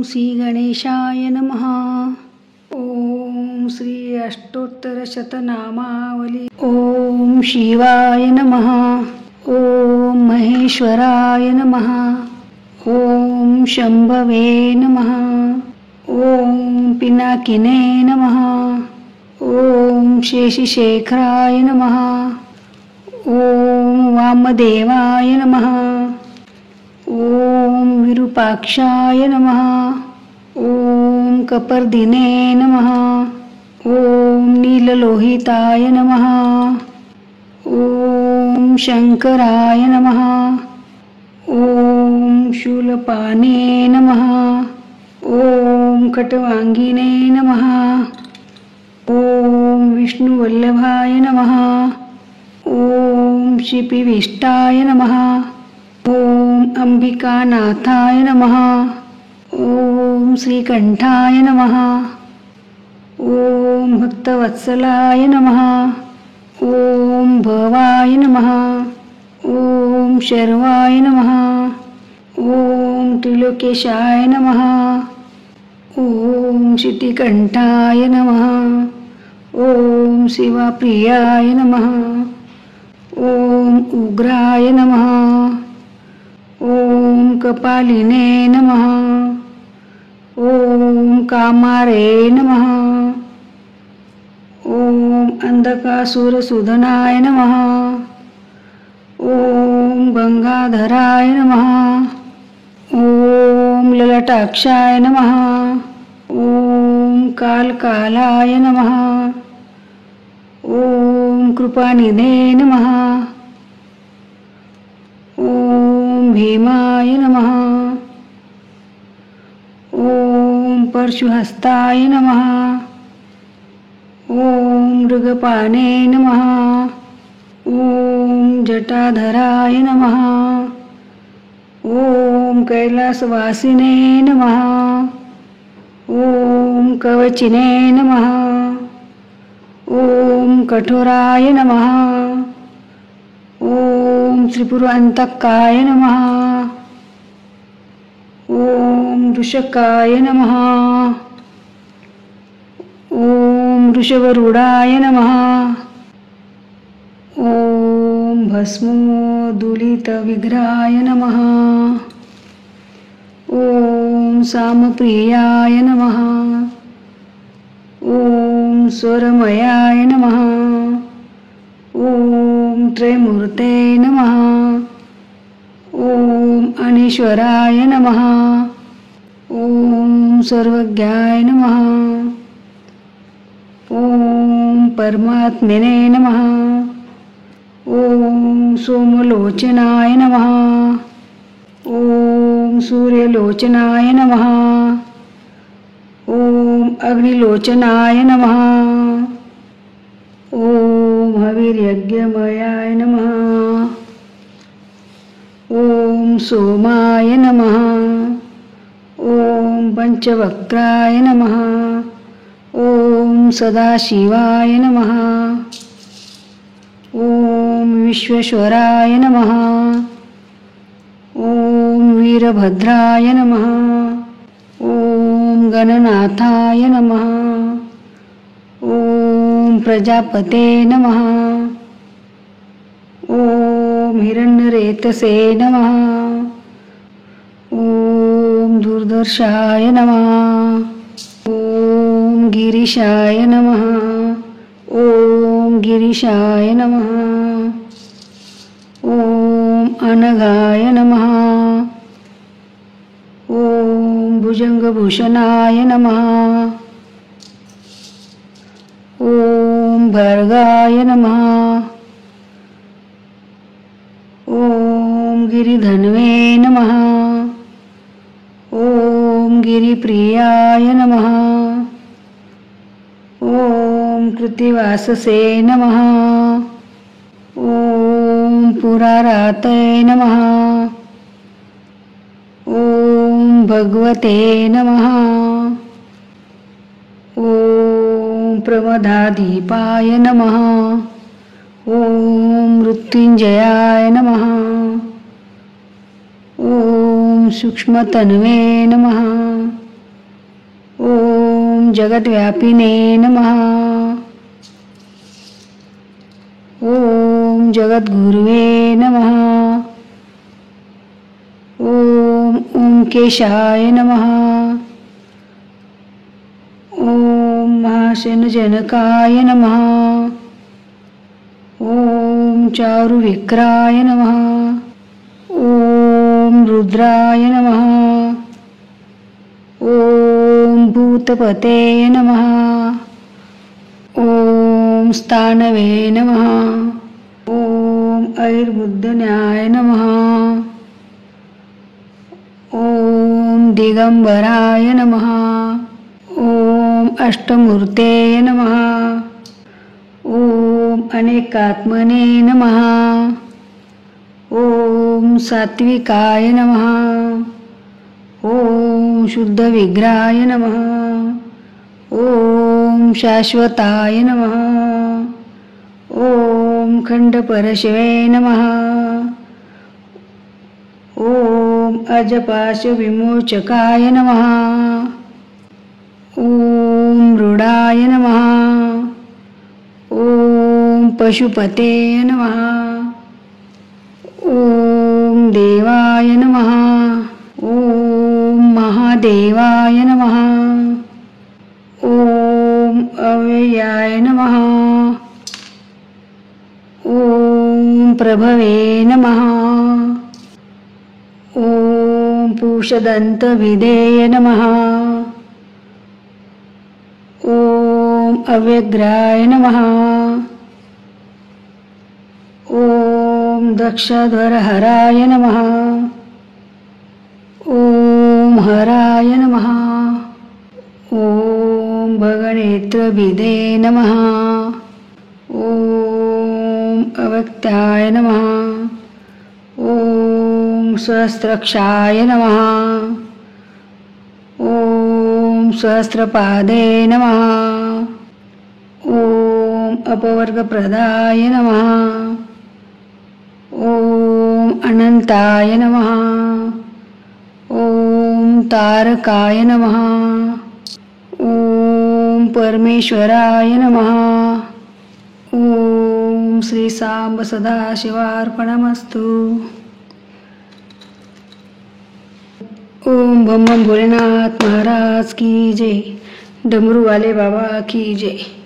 श्री गणेशाय नमः. ओम श्री अष्टोत्तर शतनामावली. ओम शिवाय नमः. ओम महेश्वराय नमः. ओम शंभवे नमः. ओम पिनाकिने नमः. ओम शेषशेखराय नमः. ओम वामदेवाय नमः. ओम विरूपाक्षाय नमः. ओम कपर्दिने नमः. ओम नीललोहिताय नमः. ओम शंकराय नमः. ओम शूलपाणे नमः. ओम खट्वांगिने नमः. ओम विष्णुवल्लभाय नमः. ओम शिपिविष्टाय नमः. ओम अंबिकानाथाय नमः. ओम श्रीकंठाय नमः. ओम भक्तवत्सलाय नमः. ओम भवाय नमः. ओम शर्वाय नमः. ओम त्रिलोकेशाय नमः. ओम शितिकंठाय नमः. ओम शिवप्रियाय नमः. ओम उग्राय नमः. ओम कपालिने नमः. ओम कामारे नमः. ओम अंधकासुरसूदनाय नमः. ओम गंगाधराय नमः. ओम ललाटाक्षाय नमः. ओम कालकालाय नमः. ओम कृपानिधे नमः. ओम भीमाय नमः. ओम परशुहस्ताय नमः. ओम मृगपाणे नमः. ओम जटाधराय नमः. ओम कैलासवासिने नमः. ओम कवचिने नमः. ओम कठोराय नमः. ओम त्रिपुरांतकाय नमः. ओम वृषकाय नमः. ओम वृषभरूढाय नमः. ओम भस्मोदुलितविग्रहाय नमः. ओम सामप्रियाय नमः. ओम स्वरमयाय नमः. ओम त्रैमूर्ते नमः. ओम अनीश्वराय नमः. ओम सर्वज्ञाय नमः. ओम परमात्मने नमः. ओम सोमलोचनाय नमः. ओम सूर्यलोचनाय नमः. ओम अग्निलोचनाय नमः. ओम हविर्यज्ञमयाय नमः. ओम सोमाय नमः. ओम पंचवक्त्राय नमः. ओम सदाशिवाय नमः. ओम विश्वेश्वराय नमः. ओम वीरभद्राय नमः. ओम गणनाथाय नमः. ओम प्रजापते नमः. ओम हिरण्यरेतसे नमः. ओम दुर्दर्शाय नमः. ओम गिरीशाय नमः. ओम गिरीशाय नमः. ओम अनघाय नमः. ओम भुजंगभूषणाय नमः. ओम भर्गाय नमः. ओम गिरिधन्वे नमः. ओम गिरिप्रियाय नमः. ओम कृत्तिवाससे नमः. ओम पुरारातये नमः. ओम भगवते नमः. ओम प्रमदाधिपाय नमः. ओम मृत्युंजयाय नमः. ओम सूक्ष्मतन्वे नमः. जगद्व्यापिने नमः. ओम जगद्गुरुवे नमः. ओम ओंकेशाय नमः. ओम महाशनजनकाय नमः. ओम चारुविक्राय नमः. ओम रुद्राय नमः. ओम भूतपते नमः. ओम स्थानवे नमः. ओम ऐर्बुद्धन्याय नमः. ओम दिगंबराय नमः. ओम अष्टमूर्ते नमः. ओम अनेकात्मने नमः. ओम सात्विकाय नमः. ओम शुद्ध विग्रहाय नमः. ओम शाश्वताय नमः. ओम खंडपरशिवे नमः. ओम अजपाश विमोचकाय नमः. ओम मृडाय नमः. ओम पशुपते नमः. ओम देवाय नमः. ओम महादेवाय नमः. ओम अव्ययाय नमः. ओम प्रभवे नमः. ओम पूषदन्तविधेय नमः. ओम अव्यग्राय नमः. ओम दक्षध्वरहराय नमः. ओम हराय नमः. ओम भगनेत्रभिदे नमः. ओम अव्यक्ताय नमः. ओम सहस्रक्षाय नमः. ओम सहस्रपादे नमः. ओम अपवर्गप्रदाय नमः. ओम अनंताय नमः. ओम तारकाय नमः. ओम परमेश्वराय नमः. ओम श्री सांब सदाशिवार्पणमस्तु. ओम बम बम भोलेनाथ महाराज की जय. डमरू वाले बाबा की जय.